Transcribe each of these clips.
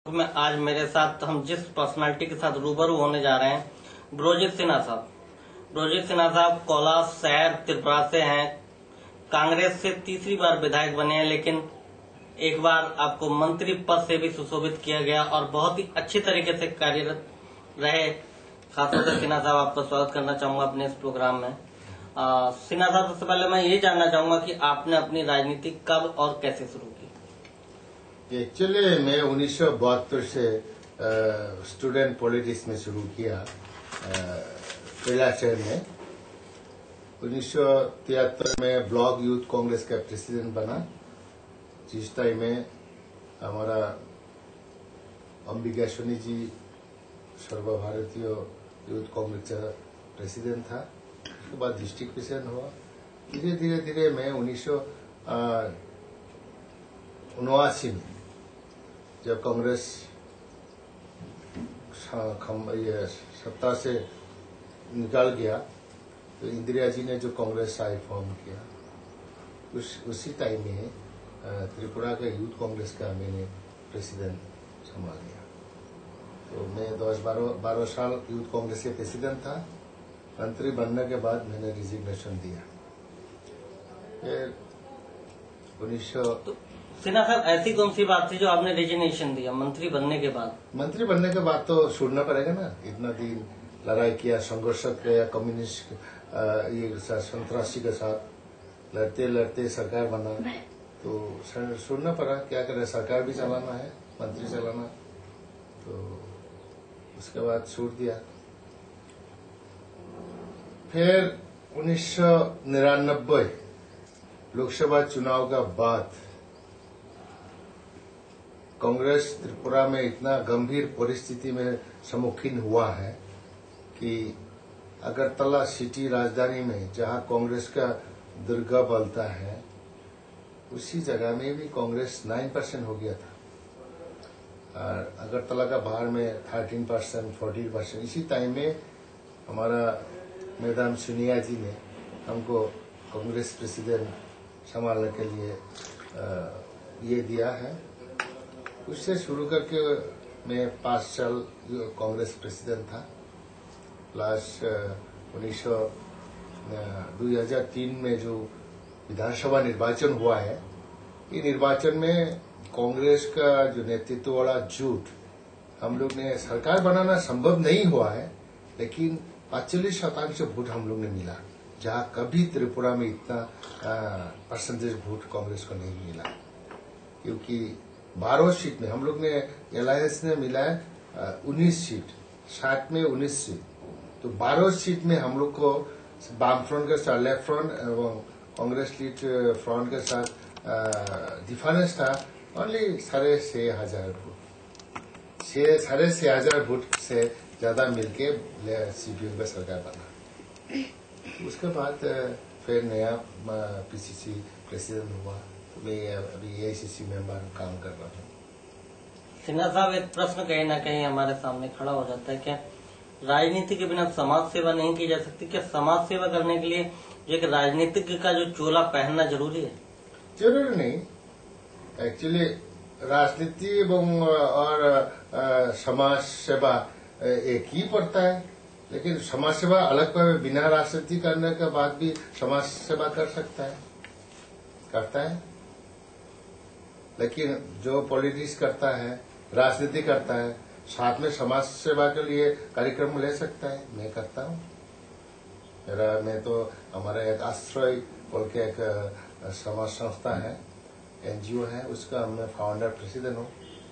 में आज मेरे साथ हम जिस पर्सनालिटी के साथ रूबरू होने जा रहे हैं, ब्रजेश सिन्हा साहब। ब्रजेश सिन्हा साहब कोलाब शहर त्रिपुरा से हैं। कांग्रेस से तीसरी बार विधायक बने हैं, लेकिन एक बार आपको मंत्री पद से भी सुशोभित किया गया और बहुत ही अच्छी तरीके से कार्यरत रहे। खासतौर से सिन्हा साहब, आपका स्वागत करना चाहूंगा अपने इस प्रोग्राम में। सिन्हा साहब, सबसे पहले मैं ये जानना चाहूंगा कि आपने अपनी राजनीति कब और कैसे शुरू की? एक्चुअली मैं 1972 से स्टूडेंट पॉलिटिक्स में शुरू किया कैलाश शहर में। 1973 में ब्लॉक यूथ कांग्रेस का प्रेसिडेंट बना, जिस टाइम में हमारा अंबिका सोनी जी सर्वभारतीय यूथ कांग्रेस का प्रेसिडेंट था। उसके बाद डिस्ट्रिक्ट प्रेसिडेंट हुआ। धीरे धीरे मैं 1979 में जब कांग्रेस सत्ता से निकाल गया तो इंदिरा जी ने जो कांग्रेस आई फॉर्म किया, उसी टाइम में त्रिपुरा का यूथ कांग्रेस का मैंने प्रेसिडेंट संभाल लिया। तो मैं 12 साल यूथ कांग्रेस के प्रेसिडेंट था। मंत्री बनने के बाद मैंने रिजिग्नेशन दिया। फिर 1900 सिन्हा साहब, ऐसी कौन सी बात थी जो आपने रेजिग्नेशन दिया मंत्री बनने के बाद? मंत्री बनने के बाद तो छोड़ना पड़ेगा ना। इतना दिन लड़ाई किया, संघर्ष किया, कम्युनिस्ट ये संतराशी के साथ लड़ते लड़ते सरकार बना, तो छोड़ना पड़ा। क्या करें, सरकार भी चलाना है, मंत्री चलाना, तो उसके बाद छोड़ दिया। फिर 1999 लोकसभा चुनाव का बाद कांग्रेस त्रिपुरा में इतना गंभीर परिस्थिति में सम्मुखीन हुआ है कि अगरतला सिटी राजधानी में जहां कांग्रेस का दुर्गा बलता है, उसी जगह में भी कांग्रेस 9% हो गया था। और अगरतला का बाहर में 13%, 14%। इसी टाइम में हमारा मैडम सोनिया जी ने हमको कांग्रेस प्रेसिडेंट संभालने के लिए ये दिया है। उससे शुरू करके मैं 5 साल कांग्रेस प्रेसिडेंट था। लास्ट 2003 में जो विधानसभा निर्वाचन हुआ है, ये निर्वाचन में कांग्रेस का जो नेतृत्व वाला जुट, हम लोग ने सरकार बनाना संभव नहीं हुआ है, लेकिन 45% वोट हम लोग ने मिला, जहां कभी त्रिपुरा में इतना परसेंटेज वोट कांग्रेस को नहीं मिला। क्योंकि 12 सीट में हम लोग ने, अलायंस ने मिला है 19 सीट, 60 में 19 सीट। तो 12 सीट में हम लोग को वाम फ्रंट के साथ, लेफ्ट फ्रंट एवं कांग्रेस लीड फ्रंट के साथ डिफरेंस था ओनली 6,500 वोट। 6,500 वोट से ज्यादा मिलके सीपीएम का सरकार बना। उसके बाद फिर नया पीसीसी प्रेसिडेंट हुआ। मैं अभी एआईसीसी मेंबर काम कर रहा हूँ। सिन्हा साहब, एक प्रश्न कहीं ना कहीं हमारे सामने खड़ा हो जाता है, क्या राजनीति के बिना समाज सेवा नहीं की जा सकती? क्या समाज सेवा करने के लिए एक राजनीतिज्ञ का जो चोला पहनना जरूरी है? जरूरी नहीं। एक्चुअली राजनीति और समाज सेवा एक ही पड़ता है, लेकिन समाज सेवा अलग पर बिना राजनीति करने के बाद भी समाज सेवा करता है। लेकिन जो पॉलिटिक्स करता है, राजनीति करता है, साथ में समाज सेवा के लिए कार्यक्रम ले सकता है। मैं करता हूँ। मैं तो हमारा एक आश्रय बोल के एक समाज संस्था है, एनजीओ है, उसका मैं फाउंडर प्रेसिडेंट हूँ,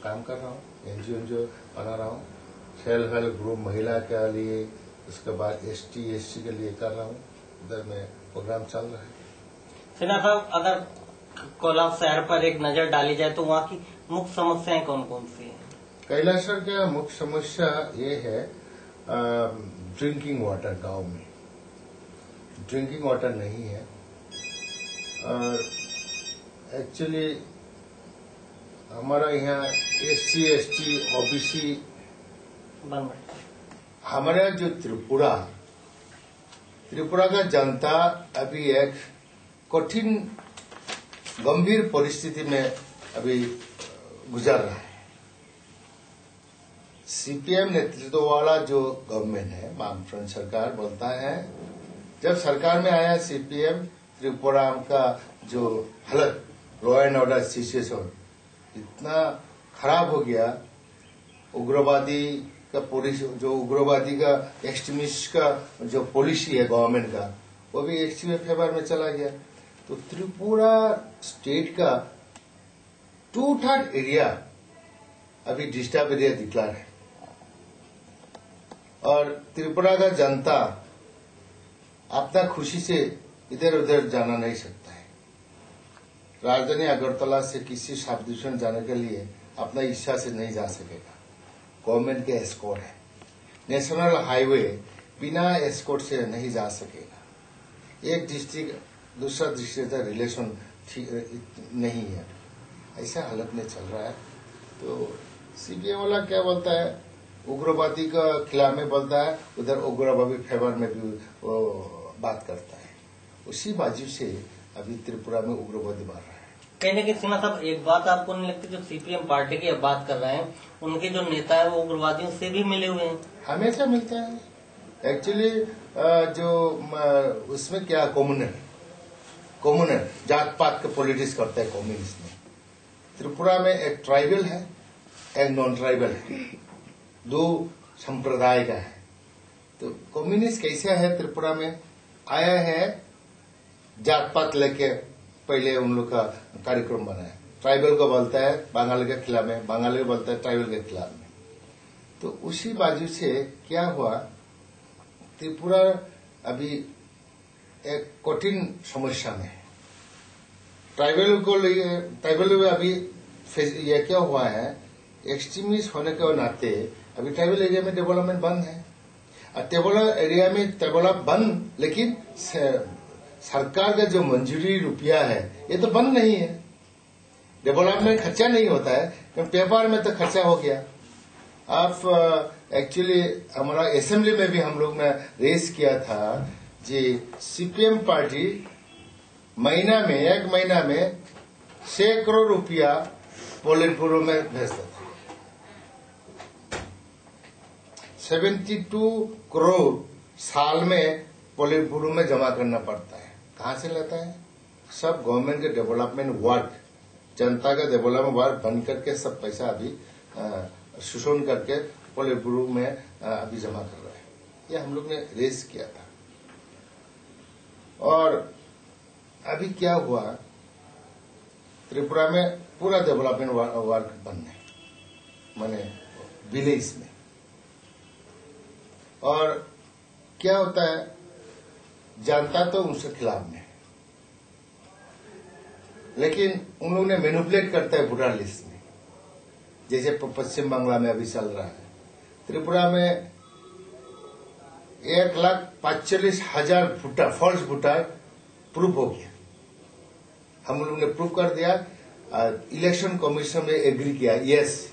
काम कर रहा हूँ। एनजीओ बना रहा हूँ, सेल्फ हेल्प ग्रुप महिला के लिए, उसके बाद ST/SC के लिए कर रहा हूँ। उधर में प्रोग्राम चल रहा है। सिन्हा साहब, अगर कोलाब शहर पर एक नजर डाली जाए तो वहाँ की मुख्य समस्याएं कौन कौन सी हैं? कैलाशर का मुख्य समस्या ये है ड्रिंकिंग वाटर। गांव में ड्रिंकिंग वाटर नहीं है। और एक्चुअली हमारा यहाँ SC/ST OBC, हमारा जो त्रिपुरा का जनता अभी एक कठिन गंभीर परिस्थिति में अभी गुजर रहा है। सीपीएम नेतृत्व वाला जो गवर्नमेंट है, वामफ्रंट सरकार बोलता है, जब सरकार में आया सीपीएम, त्रिपुरा का जो हालत, लॉ एंड ऑर्डर सिचुएशन इतना खराब हो गया, उग्रवादी का जो उग्रवादी का एक्सट्रीमिस्ट का जो पॉलिसी है गवर्नमेंट का, वो भी एक्सट्रीम फेवर में चला गया। तो त्रिपुरा स्टेट का 2/3 एरिया अभी डिस्टर्ब एरिया डिक्लेयर है और त्रिपुरा का जनता अपना खुशी से इधर उधर जाना नहीं सकता है। राजधानी अगरतला से किसी सब डिवीजन जाने के लिए अपना इच्छा से नहीं जा सकेगा, गवर्नमेंट के एस्कॉर्ट है। नेशनल हाईवे बिना एस्कॉर्ट से नहीं जा सकेगा। एक डिस्ट्रिक्ट दूसरा डिस्ट्रिक्ट का रिलेशन नहीं है, ऐसा हालत में चल रहा है। तो सीपीएम वाला क्या बोलता है, उग्रवादी का खिलाफ में बोलता है, उधर उग्रवादी फेवर में भी वो बात करता है। उसी बाजू से अभी त्रिपुरा में उग्रवादी बढ़ रहा है। कहीं ना कहीं सिन्हा साहब, एक बात आपको नहीं लगती, जो सीपीएम पार्टी की अब बात कर रहे हैं, उनके जो नेता है वो उग्रवादियों से भी मिले हुए हैं? हमेशा मिलता है। एक्चुअली जो उसमें क्या कम्युनल जात पात का पॉलिटिक्स करता है कम्युनिस्ट में। त्रिपुरा में एक ट्राइबल है, एक नॉन ट्राइबल है, दो संप्रदाय का है। तो कम्युनिस्ट कैसा है, त्रिपुरा में आया है जात पात लेके, पहले उन लोग का कार्यक्रम बनाया। ट्राइबल को बोलता है बंगाली के खिलाफ में, बंगाली को बोलता है ट्राइबल के खिलाफ में। तो उसी बाजू से क्या हुआ, त्रिपुरा अभी एक कठिन समस्या में है। ट्राइबल में अभी ये क्या हुआ है, एक्सट्रीमिस्ट होने के नाते अभी ट्राइबल एरिया में डेवलपमेंट बंद है। और ट्राइबल एरिया में डेवलप बंद, लेकिन सरकार का जो मंजूरी रुपया है ये तो बंद नहीं है। डेवलपमेंट खर्चा नहीं होता है, क्योंकि पेपर में तो खर्चा हो गया। आप एक्चुअली हमारा असेंबली में भी हम लोग ने रेस किया था जी, सीपीएम पार्टी एक महीना में 6 करोड़ रुपया पोलिट ब्यूरो में भेजता था। 72 करोड़ साल में पोलिट ब्यूरो में जमा करना पड़ता है। कहां से लेता है? सब गवर्नमेंट के डेवलपमेंट वर्क, जनता का डेवलपमेंट वर्क बन करके सब पैसा अभी शोषण करके पोलिट ब्यूरो में अभी जमा कर रहा है। ये हम लोग ने रेस किया था। और अभी क्या हुआ, त्रिपुरा में पूरा डेवलपमेंट वर्क बंद है, माने विलेज में। और क्या होता है, जनता तो उनके खिलाफ में, लेकिन उन लोगों ने मैनिपुलेट करता है वोटर लिस्ट में, जैसे पश्चिम बंगाल में अभी चल रहा है। त्रिपुरा में 1,45,000 फॉल्स वोटर प्रूफ हो गया। हम लोग ने प्रूफ कर दिया, इलेक्शन कमीशन ने एग्री किया, यस,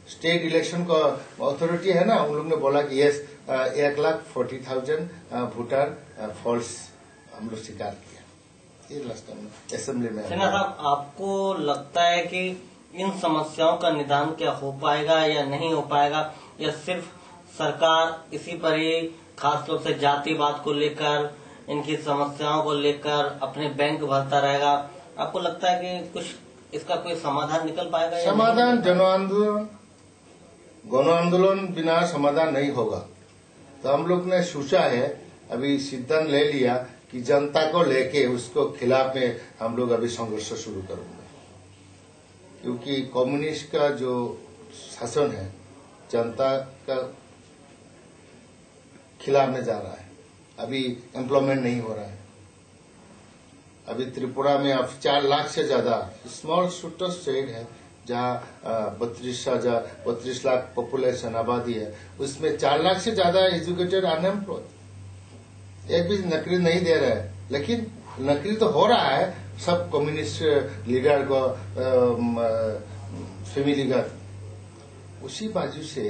स्टेट इलेक्शन का अथॉरिटी है ना, उन लोग ने बोला कि यस 1,40,000 वोटर फॉल्स हम लोग स्वीकार किया। ये लास्ट टाइम असेंबली में। सिन्हा साहब, आपको लगता है कि इन समस्याओं का निदान क्या हो पाएगा या नहीं हो पाएगा, या सिर्फ सरकार इसी पर ही खासतौर से जातिवाद को लेकर, इनकी समस्याओं को लेकर अपने बैंक भरता रहेगा? आपको लगता है कि कुछ इसका कोई समाधान निकल पाएगा? समाधान गण आंदोलन बिना समाधान नहीं होगा। तो हम लोग ने सोचा है, अभी सिद्धांत ले लिया कि जनता को लेके उसको खिलाफ में हम लोग अभी संघर्ष शुरू करेंगे, क्योंकि कम्युनिस्ट का जो शासन है जनता का खिलाफ में जा रहा है। अभी एम्प्लॉयमेंट नहीं हो रहा है। अभी त्रिपुरा में अब 4 लाख से ज्यादा, स्मॉल छोटा स्टेट है जहाँ 32 लाख पॉपुलेशन आबादी है, उसमें 4 लाख से ज्यादा एजुकेटेड अनएम्प्लॉयड। एक भी नौकरी नहीं दे रहा है, लेकिन नौकरी तो हो रहा है सब कम्युनिस्ट लीडर को, फैमिली का। उसी बाजू से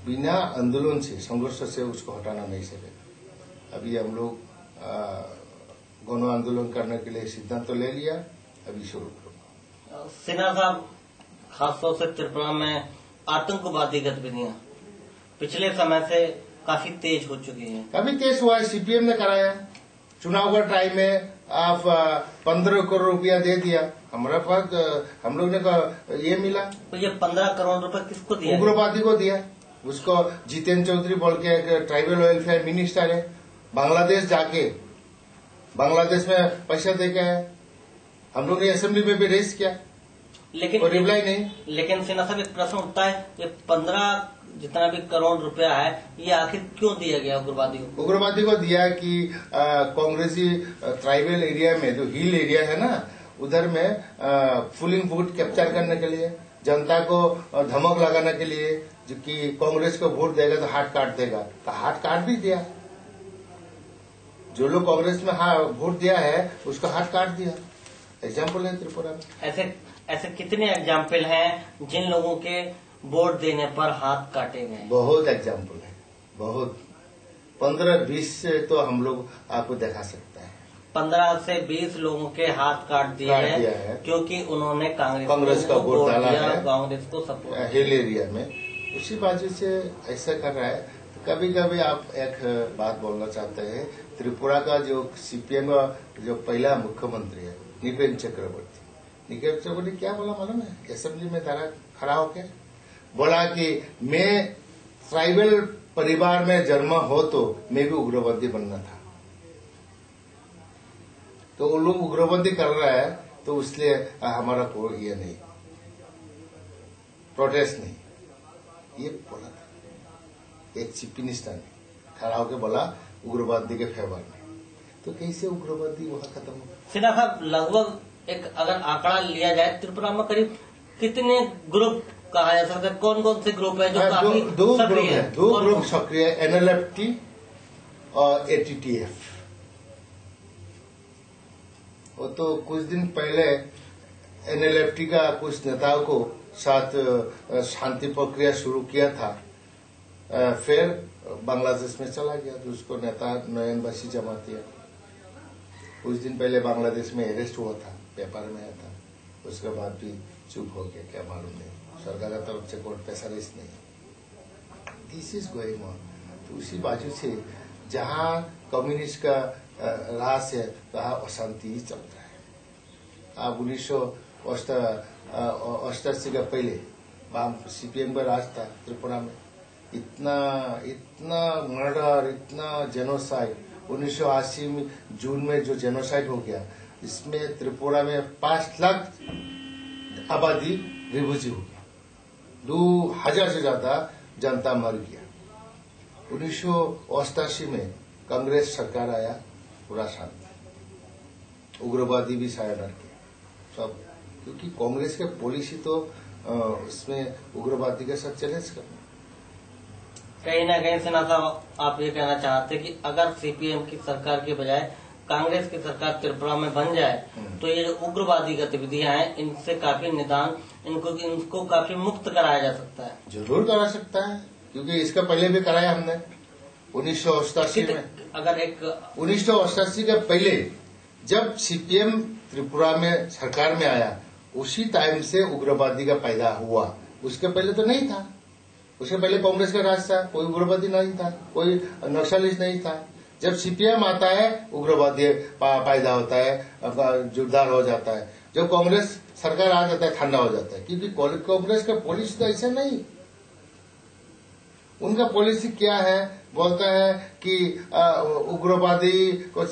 बिना आंदोलन से, संघर्ष से उसको हटाना नहीं सके। अभी हम लोग गण आंदोलन करने के लिए सिद्धांत तो ले लिया, अभी शुरू करो। सिन्हा साहब, खासतौर से त्रिपुरा में आतंकवादी गतिविधियां पिछले समय से काफी तेज हो चुकी है। काफी तेज हुआ है। सीपीएम ने कराया चुनाव का टाइम में, आप 15 करोड़ रुपया दे दिया, हमारा पास हम लोग ने ये मिला। तो ये 15 करोड़ रुपए किसको दिया? उग्रवादी को दिया। उसको जितेंद्र चौधरी बोल के एक ट्राइबल वेलफेयर मिनिस्टर है, बांग्लादेश जाके बांग्लादेश में पैसा दे के आया। हम लोग ने असेंबली में भी रेस किया, लेकिन कोई रिप्लाई नहीं। लेकिन सिन्हा साहब, एक प्रश्न उठता है, ये 15 जितना भी करोड़ रुपया है, ये आखिर क्यों दिया गया उग्रवादी को? उग्रवादी को दिया कि कांग्रेसी ट्राइबल एरिया में, जो हिल एरिया है ना, उधर में फूलिंग वोट कैप्चर करने के लिए, जनता को धमक लगाने के लिए, जो कि कांग्रेस को वोट देगा तो हाथ काट देगा, तो हाथ काट भी दिया। जो लोग कांग्रेस में वोट दिया है उसको हाथ काट दिया। एग्जाम्पल है त्रिपुरा में। ऐसे कितने एग्जाम्पल हैं जिन लोगों के वोट देने पर हाथ काटे गए? बहुत एग्जाम्पल है, बहुत 15-20 से तो हम लोग आपको दिखा सकते हैं। 15 से 20 लोगों के हाथ काट दिए हैं क्योंकि उन्होंने कांग्रेस का वोट डाला है, कांग्रेस को सपोर्ट हिल एरिया में। उसी बाजू से ऐसा कर रहा है। कभी कभी आप एक बात बोलना चाहते हैं, त्रिपुरा का जो सीपीएम का जो पहला मुख्यमंत्री है निपेन चक्रवर्ती, क्या बोला मालूम है? असेंबली में खड़ा होकर बोला कि मैं ट्राइबल परिवार में जन्म हो तो मैं भी उग्रवादी बनना था। तो वो लोग उग्रवादी कर रहा है तो इसलिए हमारा कोई ये नहीं, प्रोटेस्ट नहीं, ये बोला था। एक चीफ मिनिस्टर ने खड़ा होकर बोला उग्रवादी के फेवर में। तो कैसे उग्रवादी वहां खत्म हो? सिन्हा साहब, लगभग एक अगर आंकड़ा लिया जाए, त्रिपुरा में करीब कितने ग्रुप कहा जा सकता है? कौन कौन से ग्रुप है जो काफी सक्रिय है? दो ग्रुप सक्रिय है, NLFT और ATTF। वो तो कुछ दिन पहले NLFT का कुछ नेताओं को साथ शांति प्रक्रिया शुरू किया था, फिर बांग्लादेश में चला गया। तो उसको नेता नयन बसी जमातिया कुछ दिन पहले बांग्लादेश में अरेस्ट हुआ था, पेपर में आया था, उसके बाद भी चुप हो गया, क्या मालूम नहीं, सरकार की तरफ से कोर्ट पैसा रेस नहीं। This is going on. तो उसी बाजू से जहां कम्युनिस्ट का राज है वहां अशांति ही चलता है। आप 1988 का पहले सीपीएम का राज था त्रिपुरा में, इतना मर्डर, इतना जेनोसाइड। 1980 में जून में जो जेनोसाइड हो गया, इसमें त्रिपुरा में 5 लाख आबादी रिफ्यूजी हो गया, 2000 से ज्यादा जनता मर गया। 1988 में कांग्रेस सरकार आया, पूरा शांति, उग्रवादी भी सरेंडर किया सब, क्योंकि कांग्रेस के पॉलिसी तो इसमें उग्रवादी के साथ चैलेंज करना। कहीं ना कहीं सिन्हा साहब, आप ये कहना चाहते कि अगर सीपीएम की सरकार के बजाय कांग्रेस की सरकार त्रिपुरा में बन जाए तो ये जो उग्रवादी गतिविधियां हैं इनसे काफी निदान, इनको काफी मुक्त कराया जा सकता है? जरूर करा सकता है, क्योंकि इसका पहले भी कराया हमने 1988 में। अगर एक 1988 के पहले जब सीपीएम त्रिपुरा में सरकार में आया, उसी टाइम से उग्रवादी का पैदा हुआ। उसके पहले तो नहीं था, उसके पहले कांग्रेस का राज था, कोई उग्रवादी नहीं था, कोई नक्सलिस्ट नहीं था। जब सीपीएम आता है उग्रवादी पैदा होता है, जोरदार हो जाता है। जब कांग्रेस सरकार आ जाता है ठंडा हो जाता है, क्योंकि कांग्रेस का पॉलिसी तो ऐसा नहीं। उनका पॉलिसी क्या है, बोलता है कि उग्रवादी को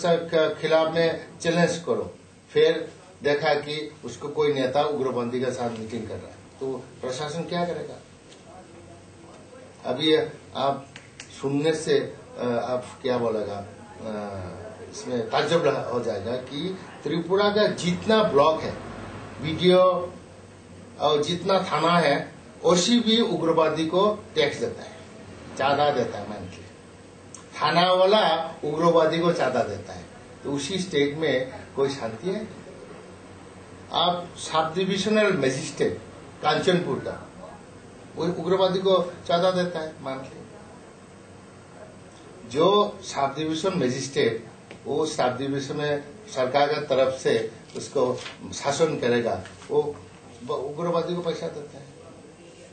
खिलाफ में चैलेंज करो, फिर देखा कि उसको कोई नेता उग्रवादी के साथ मीटिंग कर रहा है, तो प्रशासन क्या करेगा? अभी आप सुनने से आप क्या बोलेगा, इसमें ताज्जुब हो जाएगा कि त्रिपुरा का जितना ब्लॉक है वीडियो और जितना थाना है, उसी भी उग्रवादी को टैक्स देता है, चांदा देता है मंथली। थाना वाला उग्रवादी को चांदा देता है, तो उसी स्टेट में कोई शांति है? आप सब डिविजनल मजिस्ट्रेट कांचनपुर का वो उग्रवादी को चांदा देता है मंथली। जो सब डिविजन मजिस्ट्रेट, वो सब डिविजन में सरकार की तरफ से उसको शासन करेगा, वो उग्रवादी को पैसा देता है।